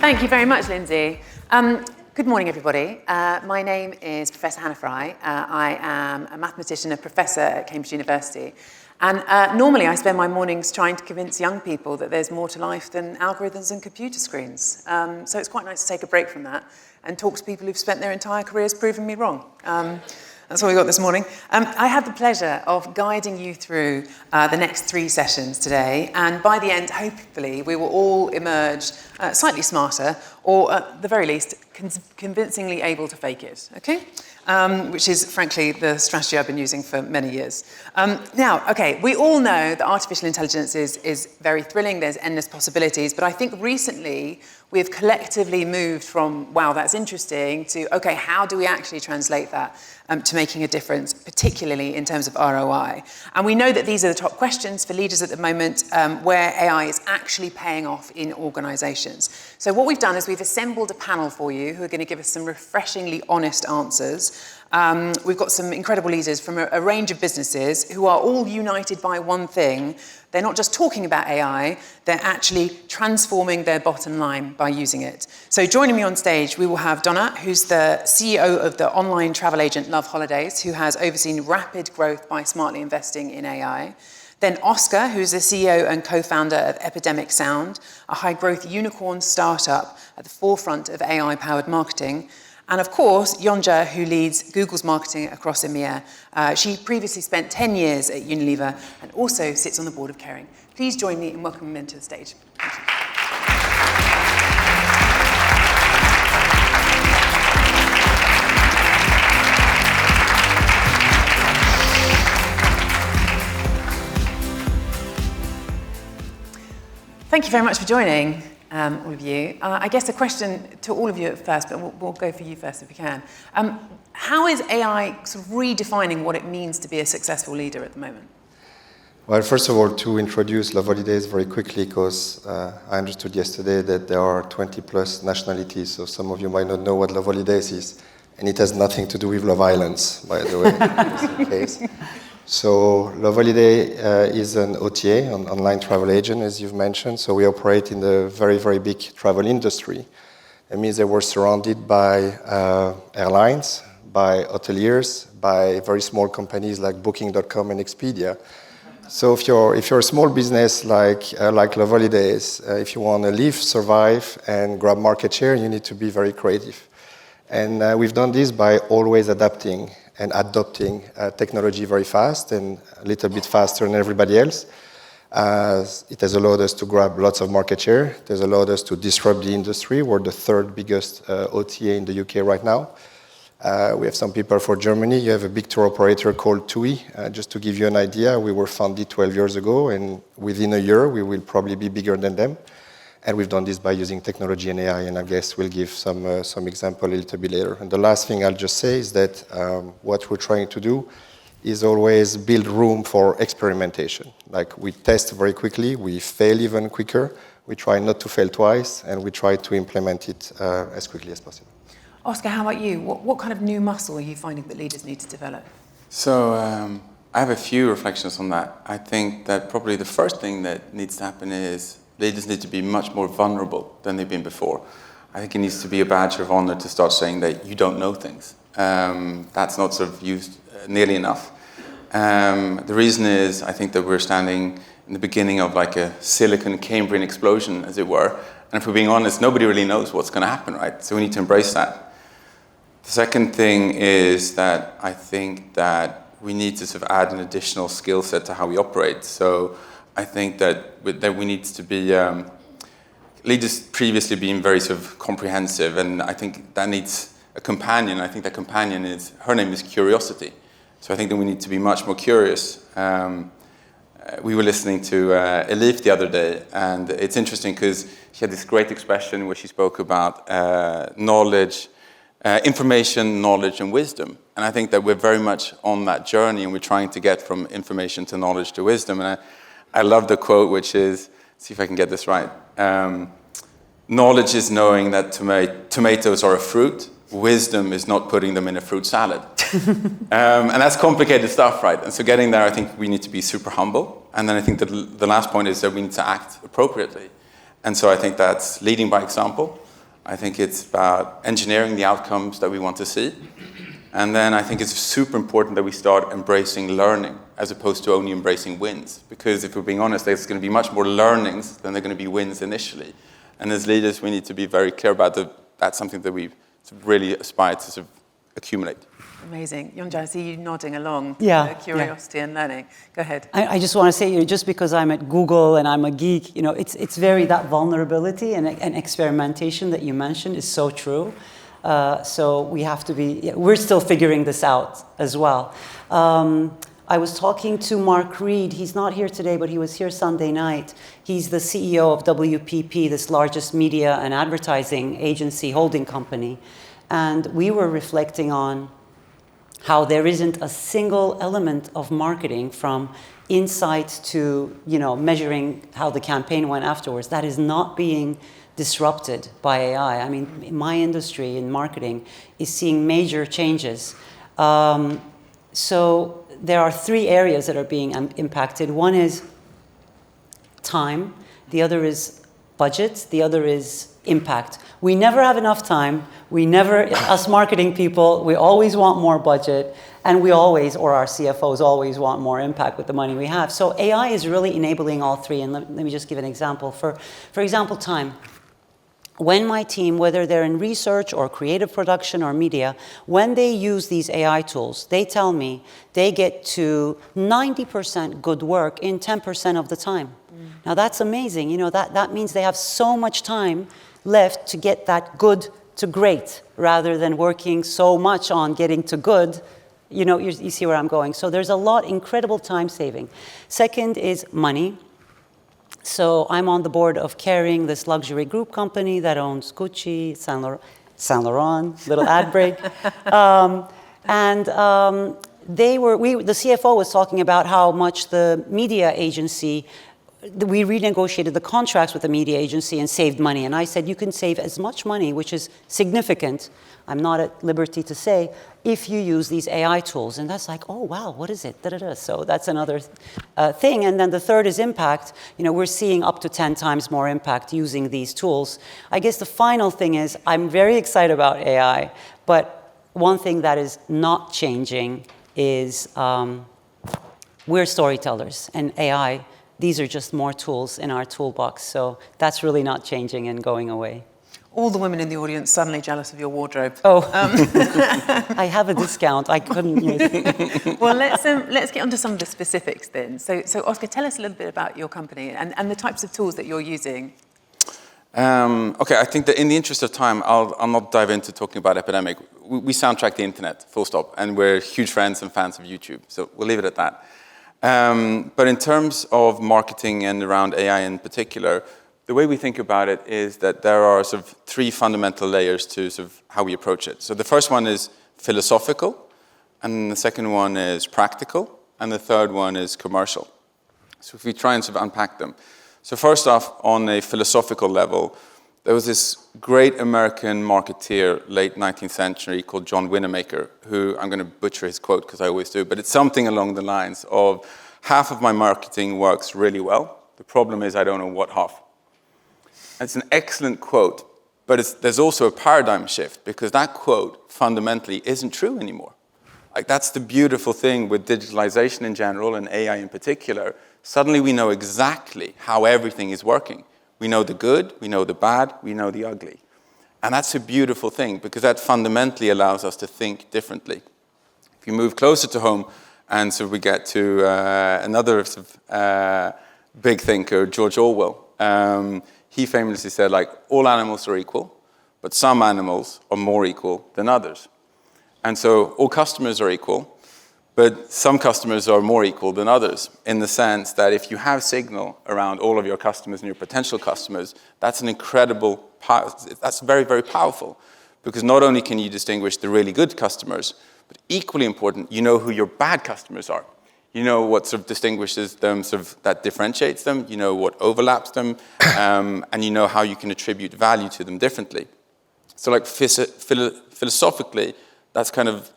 Thank you very much, Lindsay. Good morning, everybody. My name is Professor Hannah Fry. I am a mathematician, a professor at Cambridge University. And normally I spend my mornings trying to convince young people that there's more to life than algorithms and computer screens. So it's quite nice to take a break from that and talk to people who've spent their entire careers proving me wrong. That's what we got this morning. I had the pleasure of guiding you through the next 3 sessions today, and by the end, hopefully, we will all emerge slightly smarter, or at the very least, convincingly able to fake it, okay? Which is, frankly, the strategy I've been using for many years. Now, okay, we all know that artificial intelligence is very thrilling, there's endless possibilities, but I think recently we've collectively moved from, wow, that's interesting, to, okay, how do we actually translate that to making a difference, particularly in terms of ROI? And we know that these are the top questions for leaders at the moment, where AI is actually paying off in organizations. So what we've done is we've assembled a panel for you who are going to give us some refreshingly honest answers. We've got some incredible leaders from a range of businesses who are all united by one thing. They're not just talking about AI, they're actually transforming their bottom line by using it. So joining me on stage, we will have Donna, who's the CEO of the online travel agent Love Holidays, who has overseen rapid growth by smartly investing in AI. Then Oscar, who's the CEO and co-founder of Epidemic Sound, a high-growth unicorn startup at the forefront of AI-powered marketing. And of course, Yonja, who leads Google's marketing across EMEA. She previously spent 10 years at Unilever and also sits on the board of Kering. Please join me in welcoming them to the stage. Thank you. Thank you very much for joining. All of you. I guess a question to all of you at first, but we'll go for you first if we can. How is AI sort of redefining what it means to be a successful leader at the moment? Well, first of all, to introduce Love Holidays very quickly, because I understood yesterday that there are 20 plus nationalities, so some of you might not know what Love Holidays is, and it has nothing to do with Love Islands, by the way, just in case. So Love Holiday is an OTA, an online travel agent, as you've mentioned. So we operate in the very, very big travel industry. That means that we're surrounded by airlines, by hoteliers, by very small companies like Booking.com and Expedia. So if you're a small business like Love Holidays, if you want to live, survive, and grab market share, you need to be very creative. And we've done this by always adapting and adopting technology very fast and a little bit faster than everybody else. It has allowed us to grab lots of market share. It has allowed us to disrupt the industry. We're the 3rd biggest OTA in the UK right now. We have some people for Germany. You have a big tour operator called TUI. Just to give you an idea, we were founded 12 years ago, and within a year, we will probably be bigger than them. And we've done this by using technology and AI, and I guess we'll give some example a little bit later. And the last thing I'll just say is that what we're trying to do is always build room for experimentation. Like, we test very quickly, we fail even quicker, we try not to fail twice, and we try to implement it as quickly as possible. Oscar, how about you? What kind of new muscle are you finding that leaders need to develop? So I have a few reflections on that. I think that probably the first thing that needs to happen is leaders need to be much more vulnerable than they've been before. I think it needs to be a badge of honor to start saying that you don't know things. That's not sort of used nearly enough. The reason is, I think that we're standing in the beginning of like a Silicon Cambrian explosion, as it were. And if we're being honest, nobody really knows what's going to happen, right? So we need to embrace that. The second thing is that I think that we need to sort of add an additional skill set to how we operate. So I think that we need to be, leaders previously being very sort of comprehensive, and I think that needs a companion. I think that companion her name is curiosity. So I think that we need to be much more curious. We were listening to Elif the other day, and it's interesting because she had this great expression where she spoke about knowledge, information, knowledge, and wisdom. And I think that we're very much on that journey, and we're trying to get from information to knowledge to wisdom. And I love the quote, which is, see if I can get this right. Knowledge is knowing that tomatoes are a fruit. Wisdom is not putting them in a fruit salad. And that's complicated stuff, right? And so getting there, I think we need to be super humble. And then I think that the last point is that we need to act appropriately. And so I think that's leading by example. I think it's about engineering the outcomes that we want to see. And then I think it's super important that we start embracing learning as opposed to only embracing wins. Because if we're being honest, there's going to be much more learnings than there are going to be wins initially. And as leaders, we need to be very clear about that's something that we really aspire to sort of accumulate. Amazing. Yonja, I see you nodding along. Yeah, Curiosity and learning. Go ahead. I just want to say, just because I'm at Google and I'm a geek, it's very that vulnerability and experimentation that you mentioned is so true. So we have to we're still figuring this out as well. I was talking to Mark Reed. He's not here today, but he was here Sunday night. He's the CEO of WPP, this largest media and advertising agency holding company. And we were reflecting on how there isn't a single element of marketing from insight to, measuring how the campaign went afterwards that is not being disrupted by AI. I mean, my industry in marketing is seeing major changes. So there are 3 areas that are being impacted. One is time, the other is budget, the other is impact. We never have enough time. Us marketing people, we always want more budget, and we always, or our CFOs always want more impact with the money we have. So AI is really enabling all 3, and let me just give an example. For example, time. When my team, whether they're in research or creative production or media, when they use these AI tools, they tell me they get to 90% good work in 10% of the time. Now that's amazing. That means they have so much time left to get that good to great rather than working so much on getting to good. You see where I'm going. So there's a lot, incredible time saving. Second is money. So I'm on the board of Kering, this luxury group company that owns Gucci, Saint Laurent, little ad break. The CFO was talking about how much the media agency, we renegotiated the contracts with the media agency and saved money. And I said, you can save as much money, which is significant, I'm not at liberty to say, if you use these AI tools. And that's like, oh, wow, what is it? Da-da-da. So that's another thing. And then the third is impact. We're seeing up to 10 times more impact using these tools. I guess the final thing is, I'm very excited about AI, but one thing that is not changing is we're storytellers, and AI, these are just more tools in our toolbox. So that's really not changing and going away. All the women in the audience suddenly jealous of your wardrobe. Oh, I have a discount. I couldn't use it. Well, let's get onto some of the specifics then. So Oscar, tell us a little bit about your company and the types of tools that you're using. Okay, I think that in the interest of time, I'll not dive into talking about epidemic. We soundtrack the internet, full stop, and we're huge friends and fans of YouTube. So we'll leave it at that. But in terms of marketing and around AI in particular, the way we think about it is that there are sort of 3 fundamental layers to sort of how we approach it. So the first one is philosophical, and the second one is practical, and the third one is commercial. So if we try and sort of unpack them. So first off, on a philosophical level, there was this great American marketeer, late 19th century, called John Winamaker, who, I'm going to butcher his quote because I always do, but it's something along the lines of, half of my marketing works really well. The problem is I don't know what half. It's an excellent quote, but there's also a paradigm shift because that quote fundamentally isn't true anymore. Like, that's the beautiful thing with digitalization in general and AI in particular. Suddenly we know exactly how everything is working. We know the good, we know the bad, we know the ugly. And that's a beautiful thing because that fundamentally allows us to think differently. If you move closer to home, and so we get to another sort of, big thinker, George Orwell. He famously said, like, all animals are equal, but some animals are more equal than others. And so all customers are equal, but some customers are more equal than others, in the sense that if you have signal around all of your customers and your potential customers, that's an incredible, that's very, very powerful. Because not only can you distinguish the really good customers, but equally important, you know who your bad customers are. You know what sort of distinguishes them, sort of that differentiates them, you know what overlaps them, and you know how you can attribute value to them differently. So like philosophically, that's kind of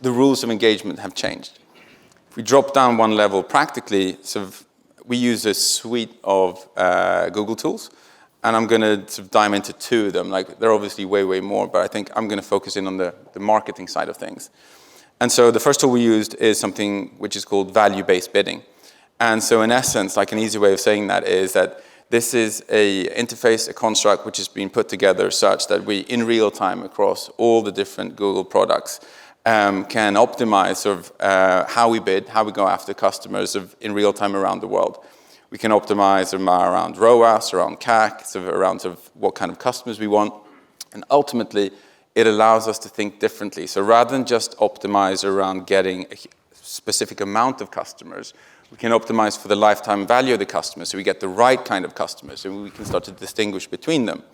the rules of engagement have changed. If we drop down one level practically, sort of, we use a suite of Google tools, And I'm going to sort of dive into two of them. Like, there are obviously way, way more, but I think I'm going to focus in on the marketing side of things. And so the first tool we used is something which is called value-based bidding. And so in essence, like an easy way of saying that is that this is a interface, a construct which has been put together such that we, in real time across all the different Google products, can optimize sort of how we bid, how we go after customers in real time around the world. We can optimize around ROAS, around CAC, around what kind of customers we want. And ultimately, it allows us to think differently. So rather than just optimize around getting a specific amount of customers, we can optimize for the lifetime value of the customer, so we get the right kind of customers, and we can start to distinguish between them.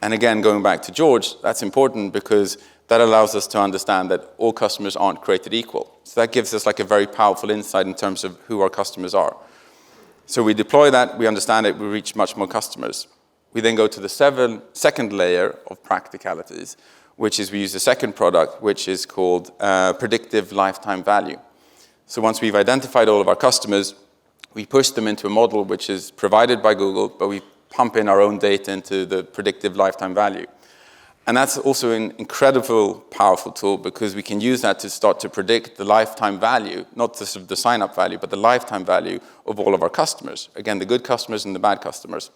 And again, going back to George, that's important because that allows us to understand that all customers aren't created equal. So that gives us like a very powerful insight in terms of who our customers are. So we deploy that, we understand it, we reach much more customers. We then go to the second layer of practicalities, which is we use the second product, which is called predictive lifetime value. So once we've identified all of our customers, we push them into a model which is provided by Google, but we pump in our own data into the predictive lifetime value. And that's also an incredible, powerful tool because we can use that to start to predict the lifetime value, not just the sign-up value, but the lifetime value of all of our customers. Again, the good customers and the bad customers,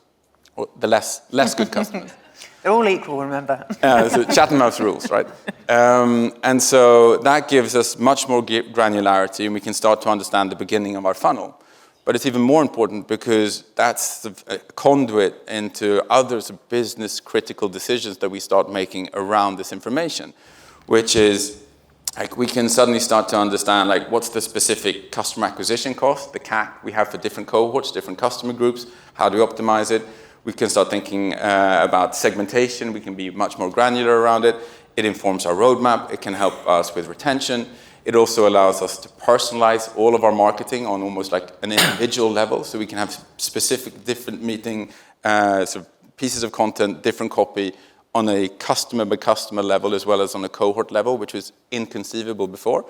or the less good customers. They're all equal, remember. So Chatham House rules, right? And so that gives us much more granularity, and we can start to understand the beginning of our funnel. But it's even more important because that's a conduit into other business-critical decisions that we start making around this information, which is, like, we can suddenly start to understand, like, what's the specific customer acquisition cost, the CAC we have for different cohorts, different customer groups, how do we optimize it? We can start thinking about segmentation. We can be much more granular around it. It informs our roadmap. It can help us with retention. It also allows us to personalize all of our marketing on almost like an individual level. So we can have specific different meeting pieces of content, different copy on a customer by customer level as well as on a cohort level, which was inconceivable before.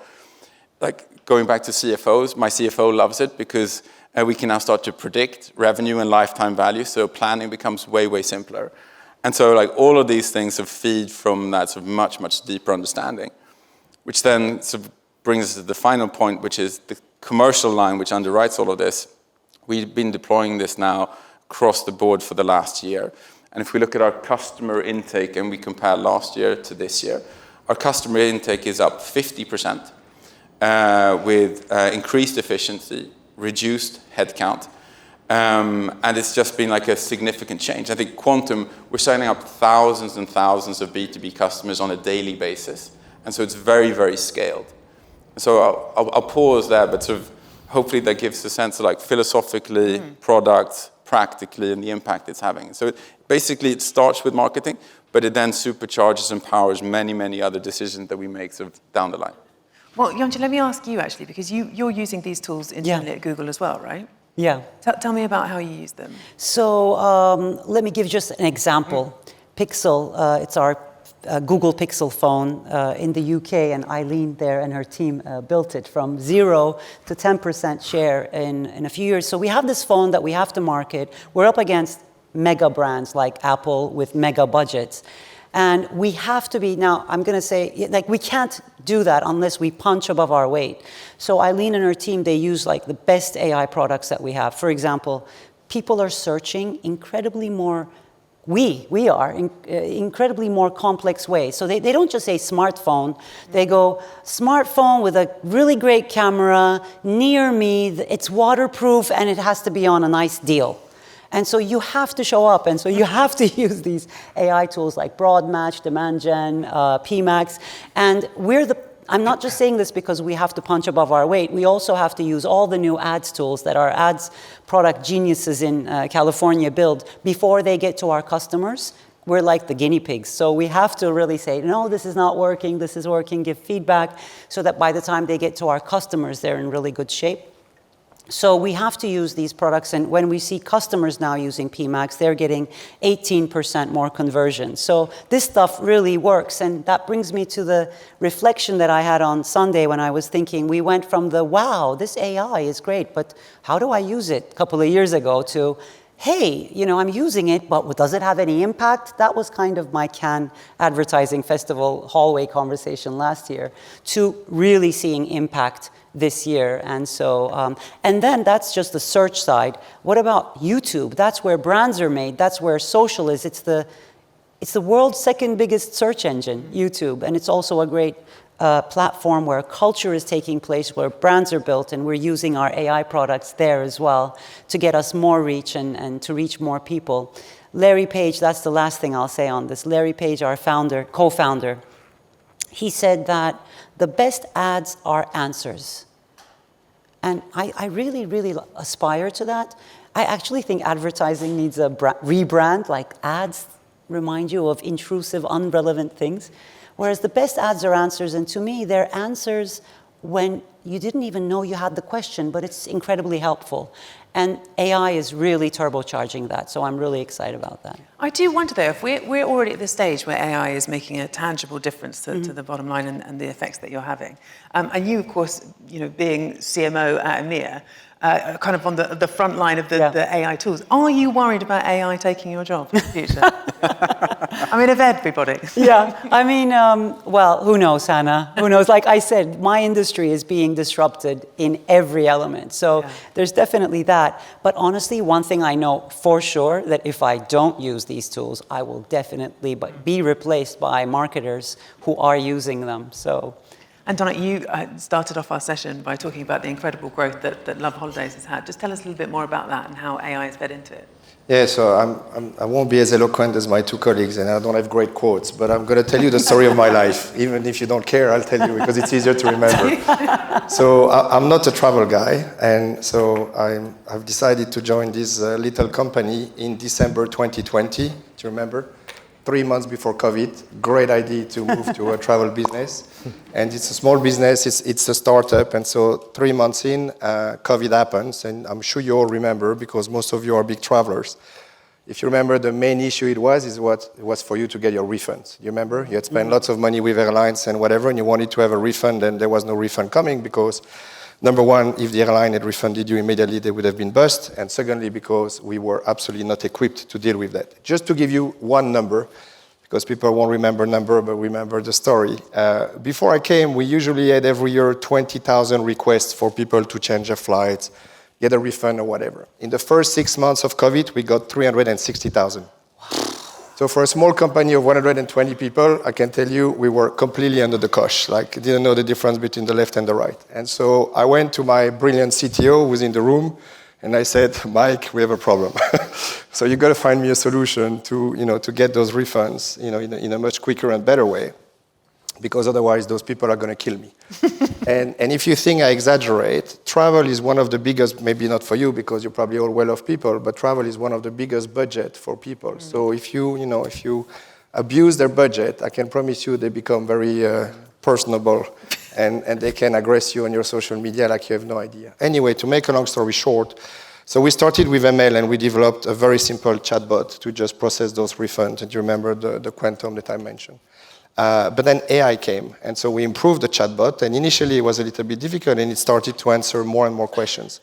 Like going back to CFOs, my CFO loves it because we can now start to predict revenue and lifetime value, so planning becomes way, way simpler. And so like all of these things feed from that sort of much, much deeper understanding, which then sort of brings us to the final point, which is the commercial line which underwrites all of this. We've been deploying this now across the board for the last year. And if we look at our customer intake and we compare last year to this year, our customer intake is up 50% with increased efficiency, reduced headcount, and it's just been like a significant change. I think Quantum, we're signing up thousands and thousands of B2B customers on a daily basis, and so it's very, very scaled. So I'll pause there, but sort of hopefully that gives a sense of like philosophically, product, practically, and the impact it's having. So basically it starts with marketing, but it then supercharges and powers many, many other decisions that we make sort of down the line. Well, Joncha, let me ask you actually, because you're using these tools internally at Google as well, right? Yeah. Tell me about how you use them. So let me give just an example. Pixel, it's our Google Pixel phone in the UK, and Eileen there and her team built it from 0 to 10% share in a few years. So we have this phone that we have to market. We're up against mega brands like Apple with mega budgets. And we have to be, now I'm going to say, like, we can't do that unless we punch above our weight. So Eileen and her team, they use like the best AI products that we have. For example, people are searching incredibly more, we are in incredibly more complex ways. So they don't just say smartphone, they go smartphone with a really great camera, near me, it's waterproof, and it has to be on a nice deal. And so you have to show up, and so you have to use these AI tools like Broad Match, Demand Gen, PMax, and I'm not just saying this because we have to punch above our weight. We also have to use all the new ads tools that our ads product geniuses in California build before they get to our customers. We're like the guinea pigs. So we have to really say, no, this is not working, this is working, give feedback, so that by the time they get to our customers, they're in really good shape. So we have to use these products, and when we see customers now using PMax, they're getting 18% more conversion. So this stuff really works, and that brings me to the reflection that I had on Sunday when I was thinking, we went from the, wow, this AI is great, but how do I use it, a couple of years ago, to hey, I'm using it, but does it have any impact? That was kind of my Cannes Advertising Festival hallway conversation last year, to really seeing impact this year. And so, and then that's just the search side. What about YouTube? That's where brands are made. That's where social is. It's the world's second biggest search engine, YouTube. And it's also a great platform where culture is taking place, where brands are built, and we're using our AI products there as well to get us more reach and to reach more people. Larry Page, that's the last thing I'll say on this. Larry Page, our co-founder, he said that the best ads are answers. And I really, really aspire to that. I actually think advertising needs a rebrand, like ads remind you of intrusive, unrelevant things. Whereas the best ads are answers, and to me, they're answers when you didn't even know you had the question, but it's incredibly helpful. And AI is really turbocharging that, so I'm really excited about that. I do wonder, though, if we're already at the stage where AI is making a tangible difference to the bottom line and the effects that you're having. And you, of course, being CMO at EMEA, kind of on the front line of the AI tools. Are you worried about AI taking your job in the future? I mean, of everybody. Yeah, I mean, well, who knows, Hannah? Who knows? Like I said, my industry is being disrupted in every element. So there's definitely that. But honestly, one thing I know for sure, that if I don't use these tools, I will definitely be replaced by marketers who are using them. So. And Donna, you started off our session by talking about the incredible growth that Love Holidays has had. Just tell us a little bit more about that and how AI has fed into it. Yeah, so I won't be as eloquent as my two colleagues, and I don't have great quotes, but I'm going to tell you the story of my life. Even if you don't care, I'll tell you because it's easier to remember. So I'm not a travel guy, and so I've decided to join this little company in December 2020. Do you remember? 3 months before COVID. Great idea to move to a travel business. And it's a small business, it's a startup. And so 3 months in, COVID happens. And I'm sure you all remember, because most of you are big travelers. If you remember, the main issue it was for you to get your refunds. You remember? You had spent lots of money with airlines and whatever, and you wanted to have a refund, and there was no refund coming because, number one, if the airline had refunded you immediately, they would have been bust. And secondly, because we were absolutely not equipped to deal with that. Just to give you one number, because people won't remember number, but remember the story. Before I came, we usually had every year 20,000 requests for people to change their flights, get a refund or whatever. In the first 6 months of COVID, we got 360,000. So for a small company of 120 people, I can tell you we were completely under the cosh, like didn't know the difference between the left and the right. And so I went to my brilliant CTO who was in the room, and I said, Mike, we have a problem. So you got to find me a solution to get those refunds, in a much quicker and better way, because otherwise those people are going to kill me. And if you think I exaggerate, travel is one of the biggest, maybe not for you because you're probably all well-off people, but travel is one of the biggest budget for people. So if you abuse their budget, I can promise you they become very personable and they can aggress you on your social media like you have no idea. Anyway, to make a long story short, so we started with ML and we developed a very simple chatbot to just process those refunds. And you remember the quantum that I mentioned. But then AI came, and so we improved the chatbot, and initially it was a little bit difficult, and it started to answer more and more questions.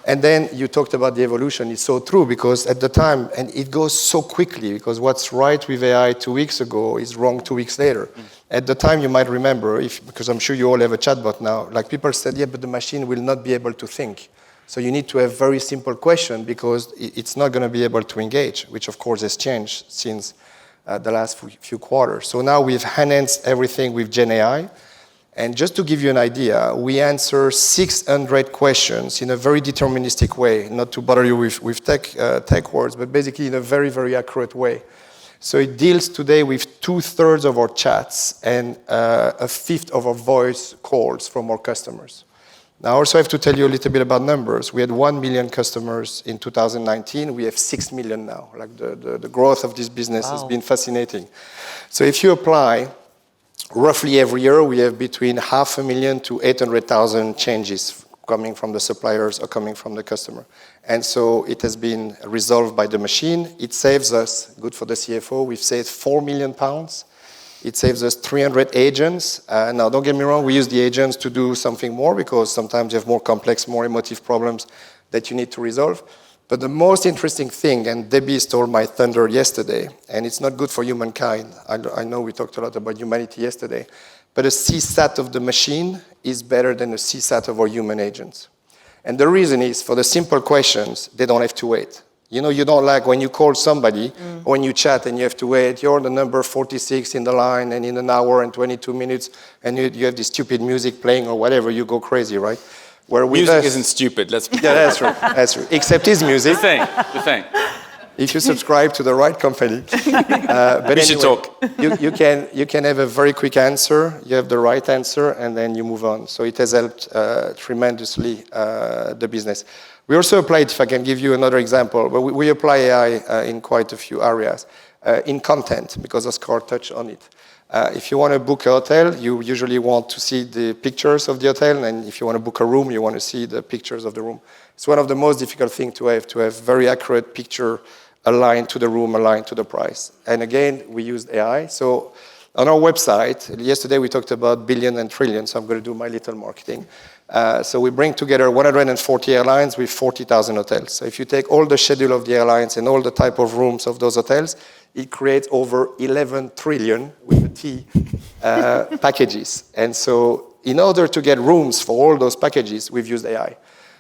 And then you talked about the evolution. It's so true, because at the time, and it goes so quickly, because what's right with AI 2 weeks ago is wrong 2 weeks later. At the time, you might remember, because I'm sure you all have a chatbot now, like people said, yeah, but the machine will not be able to think. So you need to have very simple questions, because it's not going to be able to engage, which of course has changed since the last few quarters. So now we've enhanced everything with Gen AI. And just to give you an idea, we answer 600 questions in a very deterministic way, not to bother you with tech words, but basically in a very, very accurate way. So it deals today with 2/3 of our chats and 1/5 of our voice calls from our customers. Now, I also have to tell you a little bit about numbers. We had 1 million customers in 2019. We have 6 million now. Like the growth of this business has been fascinating. So if you apply, roughly every year, we have between 500,000 to 800,000 changes coming from the suppliers or coming from the customer. And so it has been resolved by the machine. It saves us, good for the CFO, we've saved £4 million. It saves us 300 agents. Now, don't get me wrong, we use the agents to do something more because sometimes you have more complex, more emotive problems that you need to resolve. But the most interesting thing, and Debbie stole my thunder yesterday, and it's not good for humankind. I know we talked a lot about humanity yesterday, but a CSAT of the machine is better than a CSAT of our human agents. And the reason is, for the simple questions, they don't have to wait. You know, you don't like when you call somebody, when you chat and you have to wait, you're the number 46 in the line, and in an hour and 22 minutes, and you have this stupid music playing or whatever, you go crazy, right? Where music isn't stupid, let's be Yeah, that's true. That's true. Except his music. the thing. If you subscribe to the right company. But we should talk. you can have a very quick answer, you have the right answer, and then you move on. So it has helped tremendously the business. We also applied, if I can give you another example, but we apply AI in quite a few areas. In content, because Oscar touched on it. If you want to book a hotel, you usually want to see the pictures of the hotel, and if you want to book a room, you want to see the pictures of the room. It's one of the most difficult things to have very accurate picture aligned to the room, aligned to the price. And again, we used AI. So on our website, yesterday we talked about billion and trillion, so I'm going to do my little marketing. So we bring together 140 airlines with 40,000 hotels. So if you take all the schedule of the airlines and all the type of rooms of those hotels, it creates over 11 trillion, with a T, packages. And so in order to get rooms for all those packages, we've used AI.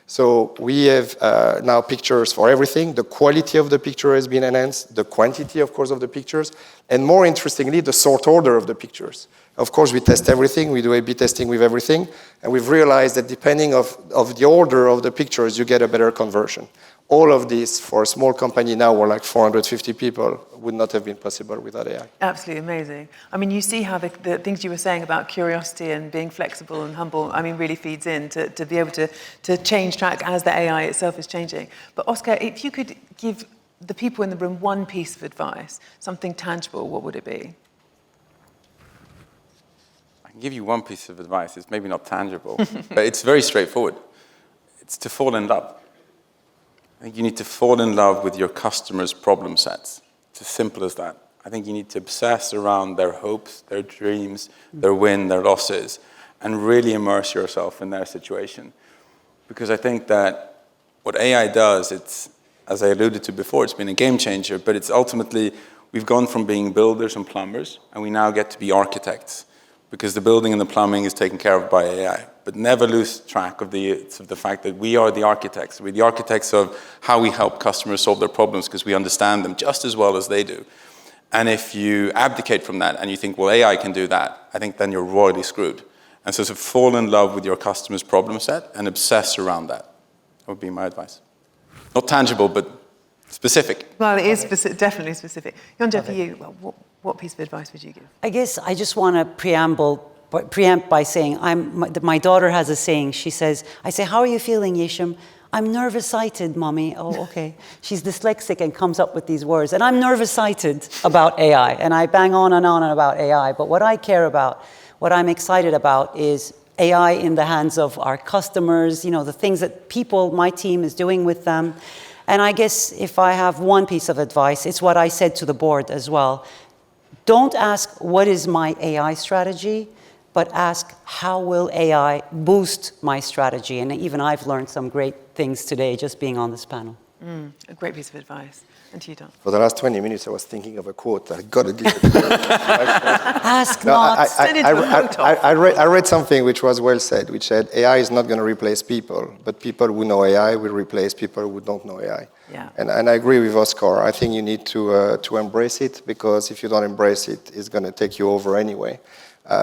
So we have now pictures for everything. The quality of the picture has been enhanced, the quantity, of course, of the pictures, and more interestingly, the sort order of the pictures. Of course, we test everything. We do A/B testing with everything. And we've realized that depending of the order of the pictures, you get a better conversion. All of this, for a small company now, we're like 450 people, would not have been possible without AI. Absolutely amazing. I mean, you see how the things you were saying about curiosity and being flexible and humble, I mean, really feeds in to be able to change track as the AI itself is changing. But Oscar, if you could give the people in the room one piece of advice, something tangible, what would it be? I can give you one piece of advice. It's maybe not tangible, but it's very straightforward. It's to fall in love. I think you need to fall in love with your customers' problem sets. It's as simple as that. I think you need to obsess around their hopes, their dreams, their win, their losses, and really immerse yourself in their situation. Because I think that what AI does, it's, as I alluded to before, it's been a game changer, but it's ultimately, we've gone from being builders and plumbers, and we now get to be architects. Because the building and the plumbing is taken care of by AI. But never lose track of the fact that we are the architects. We're the architects of how we help customers solve their problems because we understand them just as well as they do. And if you abdicate from that and you think, well, AI can do that, I think then you're royally screwed. And so to fall in love with your customer's problem set and obsess around that. That would be my advice. Not tangible, but specific. Well, it is definitely specific. Yonja, for you, well, what piece of advice would you give? I guess I just want to preempt by saying, my daughter has a saying. She says, I say, how are you feeling, Yesham? I'm nervous-sighted, Mommy. Oh, okay. She's dyslexic and comes up with these words. And I'm nervous-sighted about AI. And I bang on and on about AI. But what I care about, what I'm excited about is AI in the hands of our customers, you know, the things that people, my team is doing with them. And I guess if I have one piece of advice, it's what I said to the board as well. Don't ask, what is my AI strategy? But ask, how will AI boost my strategy? And even I've learned some great things today just being on this panel. A great piece of advice. And to you, Don. For the last 20 minutes, I was thinking of a quote. I got to give it. Ask not. I read something which was well said, which said AI is not going to replace people, but people who know AI will replace people who don't know AI. Yeah. And I agree with Oscar. I think you need to embrace it, because if you don't embrace it, it's going to take you over anyway.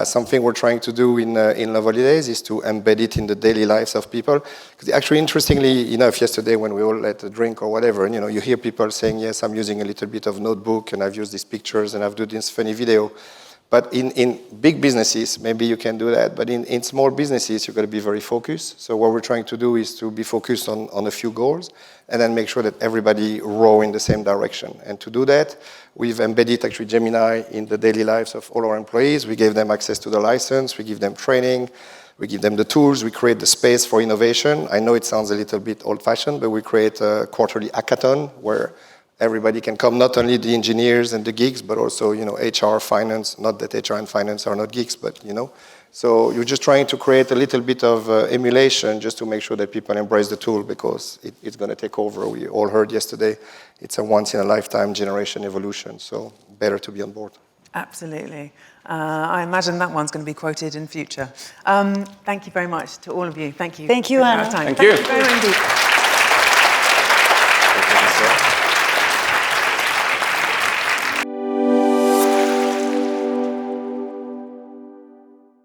Something we're trying to do in Love Holidays is to embed it in the daily lives of people. Because actually, interestingly enough, yesterday when we all had a drink or whatever, and you hear people saying, yes, I'm using a little bit of notebook, and I've used these pictures, and I've done this funny video. But in big businesses, maybe you can do that. But in small businesses, you've got to be very focused. So what we're trying to do is to be focused on a few goals, and then make sure that everybody row in the same direction. And to do that, we've embedded actually Gemini in the daily lives of all our employees. We gave them access to the license. We give them training. We give them the tools. We create the space for innovation. I know it sounds a little bit old-fashioned, but we create a quarterly hackathon where everybody can come, not only the engineers and the geeks, but also, HR, finance, not that HR and finance are not geeks, but, So you're just trying to create a little bit of emulation just to make sure that people embrace the tool, because it's going to take over. We all heard yesterday, it's a once-in-a-lifetime generation evolution, so better to be on board. Absolutely. I imagine that one's going to be quoted in future. Thank you very much to all of you. Thank you. Thank you, Anna. Thank you. Thank you very much indeed.